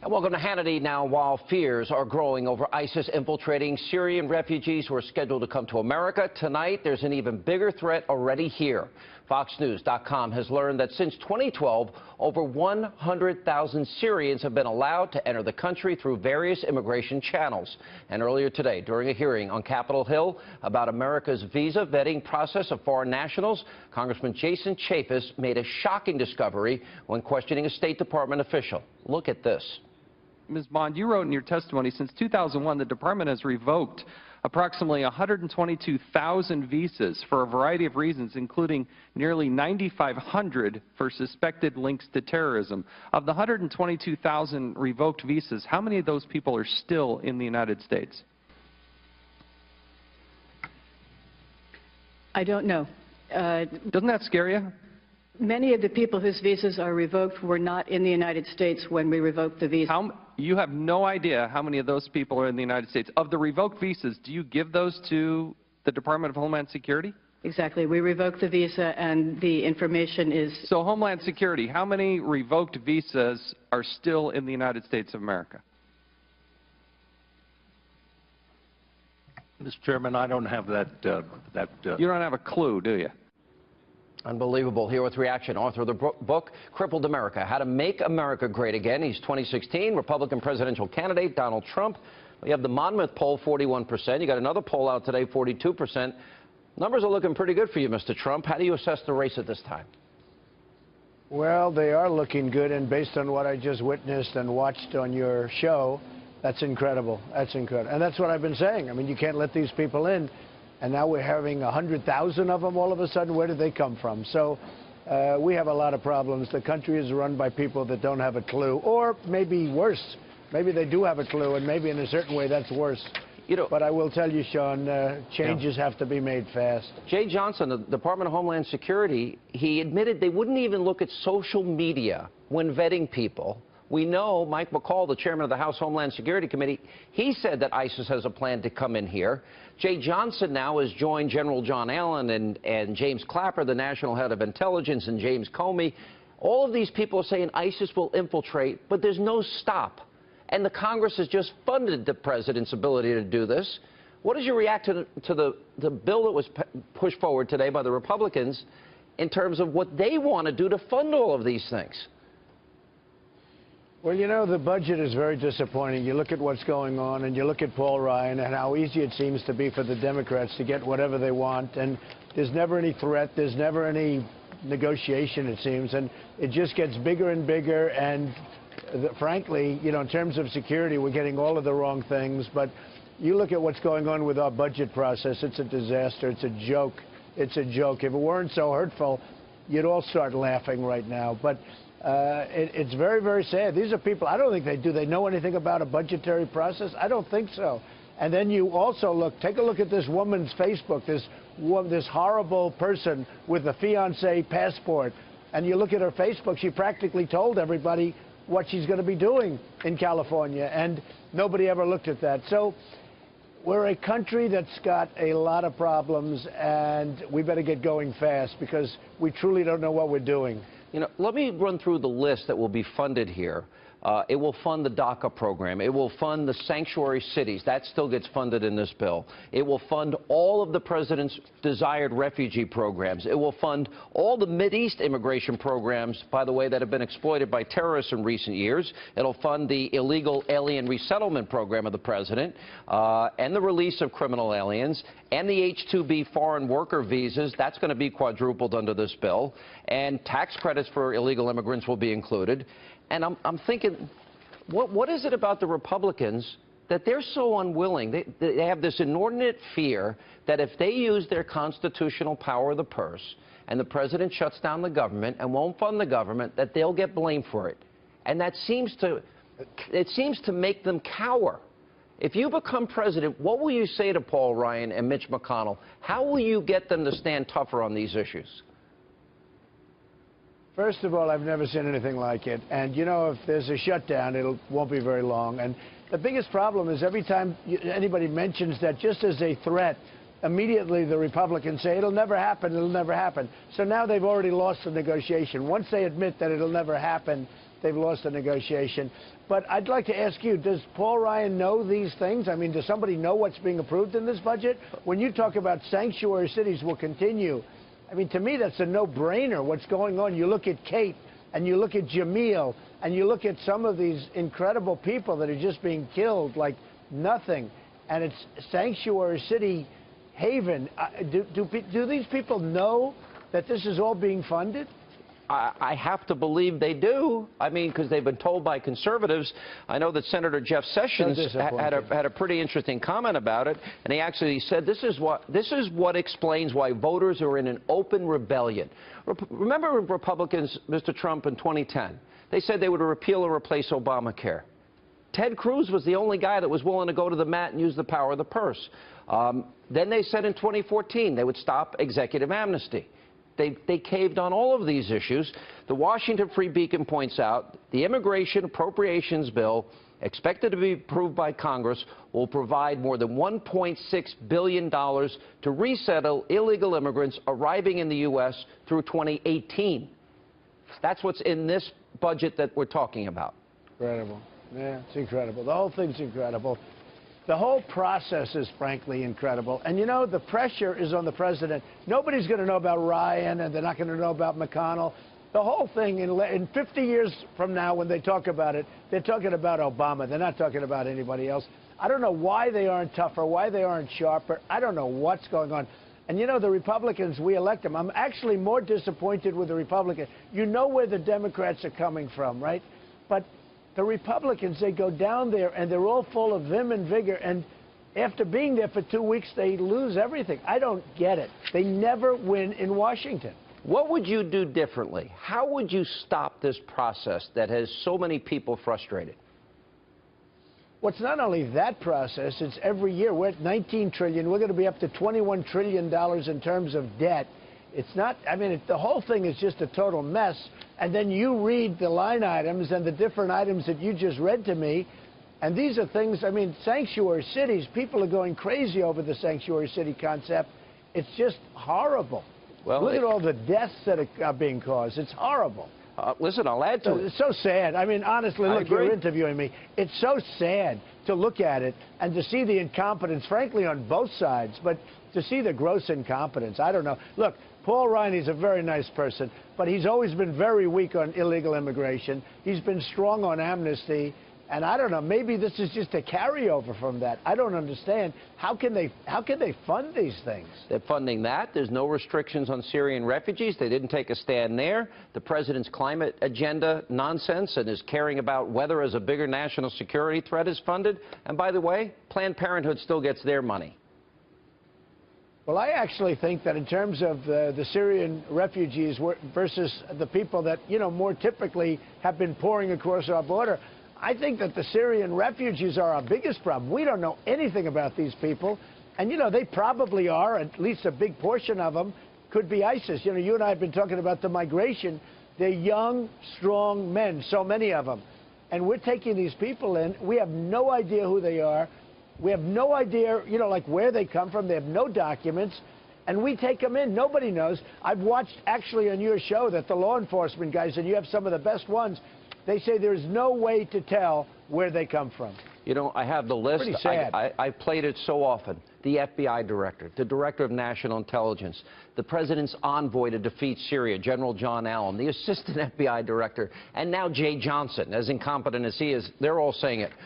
And welcome to Hannity now. While fears are growing over ISIS infiltrating Syrian refugees who are scheduled to come to America tonight, there's an even bigger threat already here. FoxNews.com has learned that since 2012, over 100,000 Syrians have been allowed to enter the country through various immigration channels. And earlier today, during a hearing on Capitol Hill about America's visa vetting process of foreign nationals, Congressman Jason Chaffetz made a shocking discovery when questioning a State Department official. Look at this. Ms. Bond, you wrote in your testimony, since 2001, the Department has revoked approximately 122,000 visas for a variety of reasons, including nearly 9,500 for suspected links to terrorism. Of the 122,000 revoked visas, how many of those people are still in the United States? I don't know. Doesn't that scare you? Many of the people whose visas are revoked were not in the United States when we revoked the visa. You have no idea how many of those people are in the United States. Of the revoked visas, do you give those to the Department of Homeland Security? Exactly. We revoked the visa, and the information is... So Homeland Security, how many revoked visas are still in the United States of America? Mr. Chairman, I don't have that. You don't have a clue, do you? Unbelievable. Here with reaction, author of the book, Crippled America, How to Make America Great Again. He's 2016 Republican presidential candidate, Donald Trump. You have the Monmouth poll, 41%. You got another poll out today, 42%. Numbers are looking pretty good for you, Mr. Trump. How do you assess the race at this time? Well, they are looking good, and based on what I just witnessed and watched on your show, that's incredible. That's incredible. And that's what I've been saying. I mean, you can't let these people in. And now we're having 100,000 of them all of a sudden. Where did they come from? So we have a lot of problems. The country is run by people that don't have a clue, or maybe worse. Maybe they do have a clue, and maybe in a certain way that's worse. But I will tell you, Sean, changes have to be made fast. Jay Johnson, the Department of Homeland Security, he admitted they wouldn't even look at social media when vetting people. We know Mike McConnell, the chairman of the House Homeland Security Committee, he said that ISIS has a plan to come in here. Jay Johnson now has joined General John Allen and James Clapper, the national head of intelligence, and James Comey. All of these people are saying ISIS will infiltrate, but there's no stop. And the Congress has just funded the president's ability to do this. What does you react to the bill that was pushed forward today by the Republicans in terms of what they want to do to fund all of these things? Well, you know, the budget is very disappointing. You look at what's going on, and you look at Paul Ryan and how easy it seems to be for the Democrats to get whatever they want. And there's never any threat. There's never any negotiation, it seems. And it just gets bigger and bigger. And frankly, you know, in terms of security, we're getting all of the wrong things. But you look at what's going on with our budget process, it's a disaster. It's a joke. It's a joke. If it weren't so hurtful, you'd all start laughing right now. But it's very, very sad. These are people, I don't think do they know anything about a budgetary process? I don't think so. And then you also take a look at this woman's Facebook, this horrible person with a fiancé passport. And you look at her Facebook, she practically told everybody what she's going to be doing in California. And nobody ever looked at that. So we're a country that's got a lot of problems, and we better get going fast because we truly don't know what we're doing. You know, let me run through the list that will be funded here. It will fund the DACA program. It will fund the sanctuary cities. That still gets funded in this bill. It will fund all of the president's desired refugee programs. It will fund all the Mideast immigration programs, by the way, that have been exploited by terrorists in recent years. It'll fund the illegal alien resettlement program of the president and the release of criminal aliens and the H-2B foreign worker visas. That's going to be quadrupled under this bill. And tax credits for illegal immigrants will be included. And I'm thinking, what is it about the Republicans that they're so unwilling? They have this inordinate fear that if they use their constitutional power of the purse and the president shuts down the government and won't fund the government, that they'll get blamed for it. And that seems to make them cower. If you become president, what will you say to Paul Ryan and Mitch MCConnell? How will you get them to stand tougher on these issues? First of all, I've never seen anything like it. And, you know, if there's a shutdown, it won't be very long. And the biggest problem is every time anybody mentions that just as a threat, immediately the Republicans say, it'll never happen, it'll never happen. So now they've already lost the negotiation. Once they admit that it'll never happen, they've lost the negotiation. But I'd like to ask you, does Paul Ryan know these things? I mean, does somebody know what's being approved in this budget? When you talk about sanctuary cities will continue, I mean, to me, that's a no-brainer, what's going on. You look at Kate, and you look at Jameel, and you look at some of these incredible people that are just being killed like nothing, and it's sanctuary city haven. Do these people know that this is all being funded? I have to believe they do. I mean, because they've been told by conservatives. I know that Senator Jeff Sessions had a pretty interesting comment about it, and he actually said this is what explains why voters are in an open rebellion. Remember Republicans, Mr. Trump, in 2010? They said they would repeal or replace Obamacare. Ted Cruz was the only guy that was willing to go to the mat and use the power of the purse. Then they said in 2014 they would stop executive amnesty. They caved on all of these issues. The Washington Free Beacon points out the immigration appropriations bill, expected to be approved by Congress, will provide more than $1.6 billion to resettle illegal immigrants arriving in the U.S. through 2018. That's what's in this budget that we're talking about. Incredible. Yeah, it's incredible. The whole thing's incredible. The whole process is, frankly, incredible. And, you know, the pressure is on the president. Nobody's going to know about Ryan, and they're not going to know about McConnell. The whole thing, in 50 years from now, when they talk about it, they're talking about Obama. They're not talking about anybody else. I don't know why they aren't tougher, why they aren't sharper. I don't know what's going on. And, you know, the Republicans, we elect them. I'm actually more disappointed with the Republicans. You know where the Democrats are coming from, right? But the Republicans, they go down there, and they're all full of vim and vigor, and after being there for 2 weeks, they lose everything. I don't get it. They never win in Washington. What would you do differently? How would you stop this process that has so many people frustrated? Well, it's not only that process, it's every year. We're at $19 trillion. We're going to be up to $21 trillion in terms of debt. It's not, I mean, the whole thing is just a total mess. And then you read the line items and the different items that you just read to me, and these are things, I mean, sanctuary cities, people are going crazy over the sanctuary city concept. It's just horrible. Well, look at all the deaths that are being caused. It's horrible. Listen, I'll add to it. It's so sad. I mean, honestly, look, you're interviewing me. It's so sad to look at it and to see the incompetence, frankly, on both sides, but to see the gross incompetence. I don't know. Look, Paul Ryan, he's a very nice person, but he's always been very weak on illegal immigration. He's been strong on amnesty. And I don't know, maybe this is just a carryover from that. I don't understand. How can they fund these things? They're funding that. There's no restrictions on Syrian refugees. They didn't take a stand there. The president's climate agenda nonsense and is caring about weather as a bigger national security threat is funded. And by the way, Planned Parenthood still gets their money. Well, I actually think that in terms of the Syrian refugees versus the people that, you know, more typically have been pouring across our border, I think that the Syrian refugees are our biggest problem. We don't know anything about these people. And, you know, they probably are, at least a big portion of them, could be ISIS. You know, you and I have been talking about the migration. They're young, strong men, so many of them. And we're taking these people in. We have no idea who they are. We have no idea, you know, like where they come from. They have no documents. And we take them in. Nobody knows. I've watched actually on your show that the law enforcement guys, and you have some of the best ones, they say there's no way to tell where they come from. You know, I have the list. Pretty sad. I played it so often. The FBI director, the director of national intelligence, the president's envoy to defeat Syria, General John Allen, the assistant FBI director, and now Jay Johnson, as incompetent as he is, they're all saying it.